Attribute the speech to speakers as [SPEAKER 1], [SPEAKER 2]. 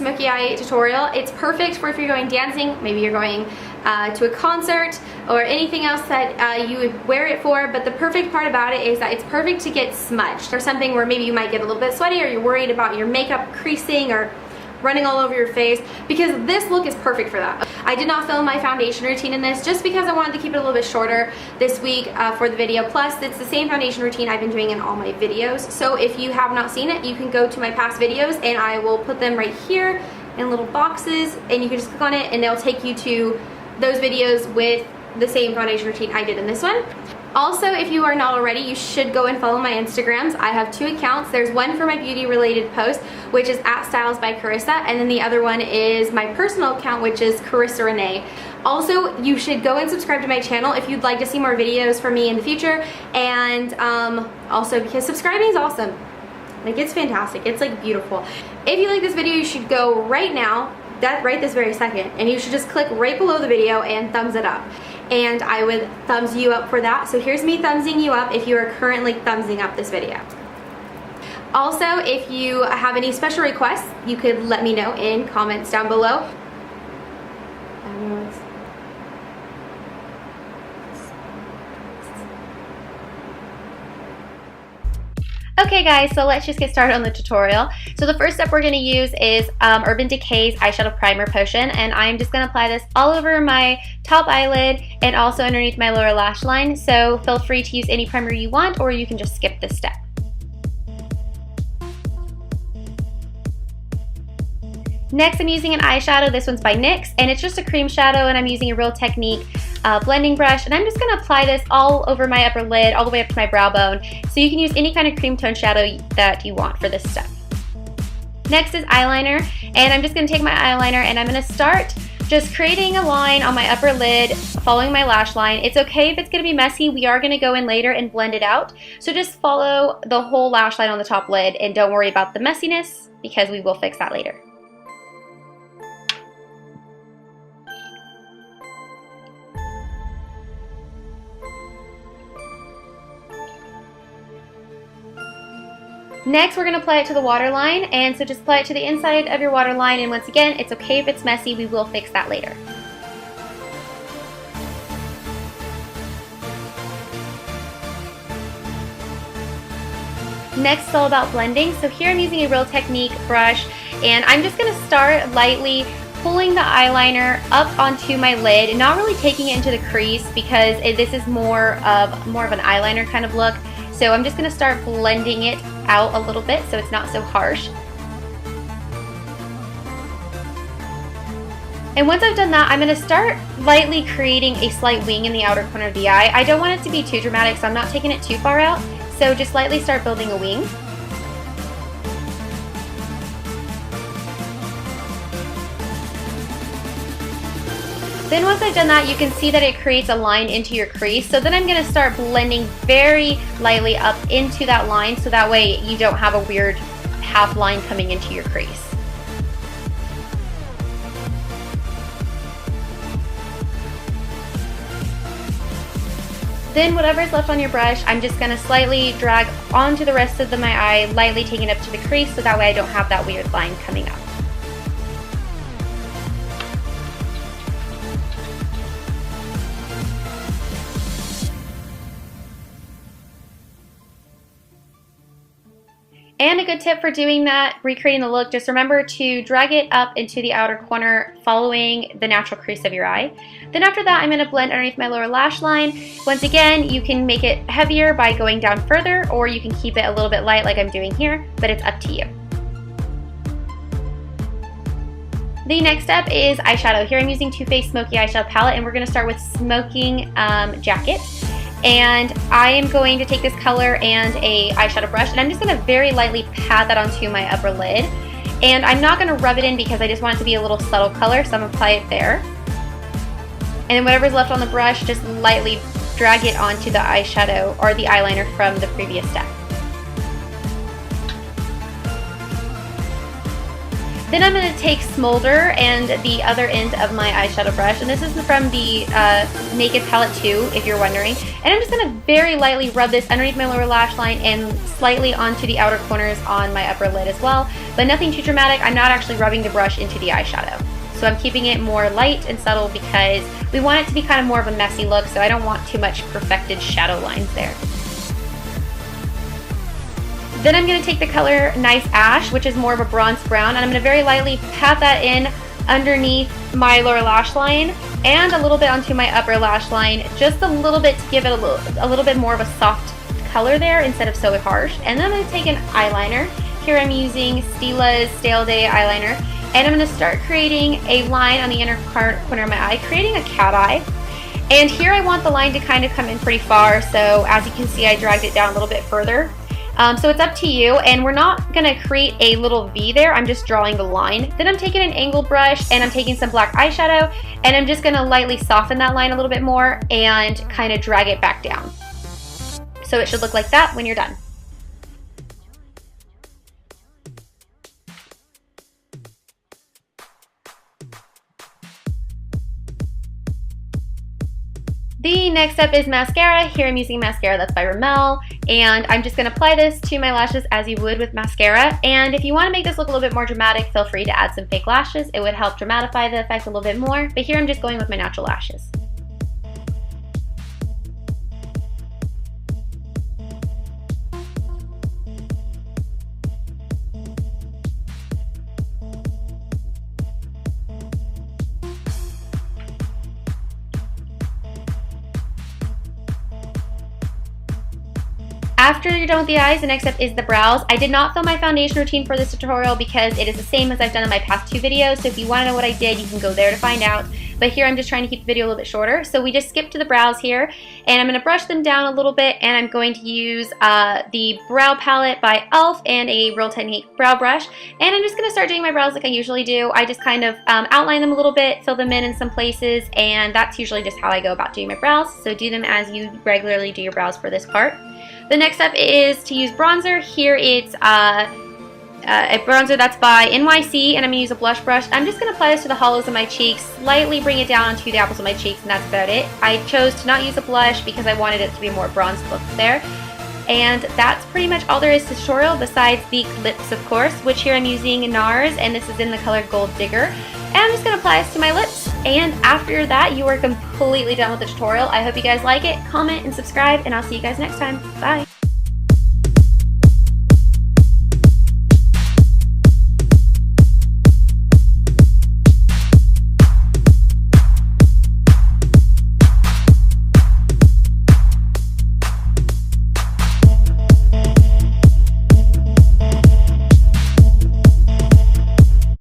[SPEAKER 1] smoky eye tutorial. It's perfect for if you're going dancing, maybe you're going to a concert or anything else that you would wear it for, but the perfect part about it is that it's perfect to get smudged or something where maybe you might get a little bit sweaty or you're worried about your makeup creasing or running all over your face, because this look is perfect for that. I did not film my foundation routine in this just because I wanted to keep it a little bit shorter this week for the video. Plus, it's the same foundation routine I've been doing in all my videos. So if you have not seen it, you can go to my past videos and I will put them right here in little boxes and you can just click on it and they'll take you to those videos with the same foundation routine I did in this one. Also, if you are not already, you should go and follow my Instagrams. I have 2 accounts. There's one for my beauty related posts, which is @stylesbycarissa, and then the other one is my personal account, which is Carissa Renee. Also, you should go and subscribe to my channel if you'd like to see more videos from me in the future, and also because subscribing is awesome. Like, it's fantastic. It's like beautiful. If you like this video, you should go right now, right this very second, and you should just click right below the video and thumbs it up. And I would thumbs you up for that. So here's me thumbsing you up if you are currently thumbsing up this video. Also, if you have any special requests, you could let me know in comments down below. Okay guys, so let's just get started on the tutorial. So the first step we're going to use is Urban Decay's Eyeshadow Primer Potion, and I'm just going to apply this all over my top eyelid and also underneath my lower lash line. So feel free to use any primer you want, or you can just skip this step. Next, I'm using an eyeshadow. This one's by NYX, and it's just a cream shadow, and I'm using a Real Technique blending brush, and I'm just going to apply this all over my upper lid, all the way up to my brow bone. So you can use any kind of cream tone shadow that you want for this step. Next is eyeliner, and I'm just going to take my eyeliner and I'm going to start just creating a line on my upper lid, following my lash line. It's okay if it's going to be messy. We are going to go in later and blend it out. So just follow the whole lash line on the top lid and don't worry about the messiness, because we will fix that later. Next, we're going to apply it to the waterline, and so just apply it to the inside of your waterline, and once again, it's okay if it's messy, we will fix that later. Next is all about blending. So here I'm using a Real Technique brush, and I'm just going to start lightly pulling the eyeliner up onto my lid and not really taking it into the crease, because this is more of an eyeliner kind of look. So I'm just going to start blending it out a little bit so it's not so harsh. And once I've done that, I'm going to start lightly creating a slight wing in the outer corner of the eye. I don't want it to be too dramatic, so I'm not taking it too far out. So just lightly start building a wing. Then once I've done that, you can see that it creates a line into your crease. So then I'm going to start blending very lightly up into that line, so that way you don't have a weird half line coming into your crease. Then whatever's left on your brush, I'm just going to slightly drag onto the rest of my eye, lightly taking it up to the crease, so that way I don't have that weird line coming up. And a good tip for doing that, recreating the look, just remember to drag it up into the outer corner following the natural crease of your eye. Then after that, I'm going to blend underneath my lower lash line. Once again, you can make it heavier by going down further, or you can keep it a little bit light like I'm doing here, but it's up to you. The next step is eyeshadow. Here I'm using Too Faced Smoky Eyeshadow Palette, and we're going to start with Smoking Jacket. And I am going to take this color and a eyeshadow brush, and I'm just going to very lightly pat that onto my upper lid. And I'm not going to rub it in because I just want it to be a little subtle color, so I'm going to apply it there. And then whatever's left on the brush, just lightly drag it onto the eyeshadow or the eyeliner from the previous step. Then I'm going to take Smolder and the other end of my eyeshadow brush, and this is from the Naked Palette 2, if you're wondering. And I'm just going to very lightly rub this underneath my lower lash line and slightly onto the outer corners on my upper lid as well, but nothing too dramatic. I'm not actually rubbing the brush into the eyeshadow. So I'm keeping it more light and subtle because we want it to be kind of more of a messy look, so I don't want too much perfected shadow lines there. Then I'm going to take the color Nice Ash, which is more of a bronze brown, and I'm going to very lightly pat that in underneath my lower lash line and a little bit onto my upper lash line, just a little bit to give it a little bit more of a soft color there instead of so harsh. And then I'm going to take an eyeliner. Here I'm using Stila's Stale Day eyeliner, and I'm going to start creating a line on the inner corner of my eye, creating a cat eye. And here I want the line to kind of come in pretty far, so as you can see I dragged it down a little bit further. So it's up to you, and we're not going to create a little V there, I'm just drawing the line. Then I'm taking an angled brush and I'm taking some black eyeshadow, and I'm just going to lightly soften that line a little bit more and kind of drag it back down. So it should look like that when you're done. The next step is mascara. Here I'm using mascara that's by Rimmel, and I'm just going to apply this to my lashes as you would with mascara. And if you want to make this look a little bit more dramatic, feel free to add some fake lashes. It would help dramatify the effect a little bit more, but here I'm just going with my natural lashes. After you're done with the eyes, the next step is the brows. I did not film my foundation routine for this tutorial because it is the same as I've done in my past 2 videos, so if you want to know what I did, you can go there to find out. But here I'm just trying to keep the video a little bit shorter. So we just skipped to the brows here, and I'm going to brush them down a little bit, and I'm going to use the brow palette by e.l.f. and a Real Technique brow brush, and I'm just going to start doing my brows like I usually do. I just kind of outline them a little bit, fill them in some places, and that's usually just how I go about doing my brows. So do them as you regularly do your brows for this part. The next step is to use bronzer. Here it's a bronzer that's by NYC, and I'm going to use a blush brush. I'm just going to apply this to the hollows of my cheeks, slightly bring it down onto the apples of my cheeks, and that's about it. I chose to not use a blush because I wanted it to be more bronze look there. And that's pretty much all there is to the tutorial besides the lips, of course, which here I'm using NARS, and this is in the color Gold Digger. And I'm just going to apply this to my lips, and after that you are completely done with the tutorial. I hope you guys like it. Comment and subscribe, and I'll see you guys next time. Bye!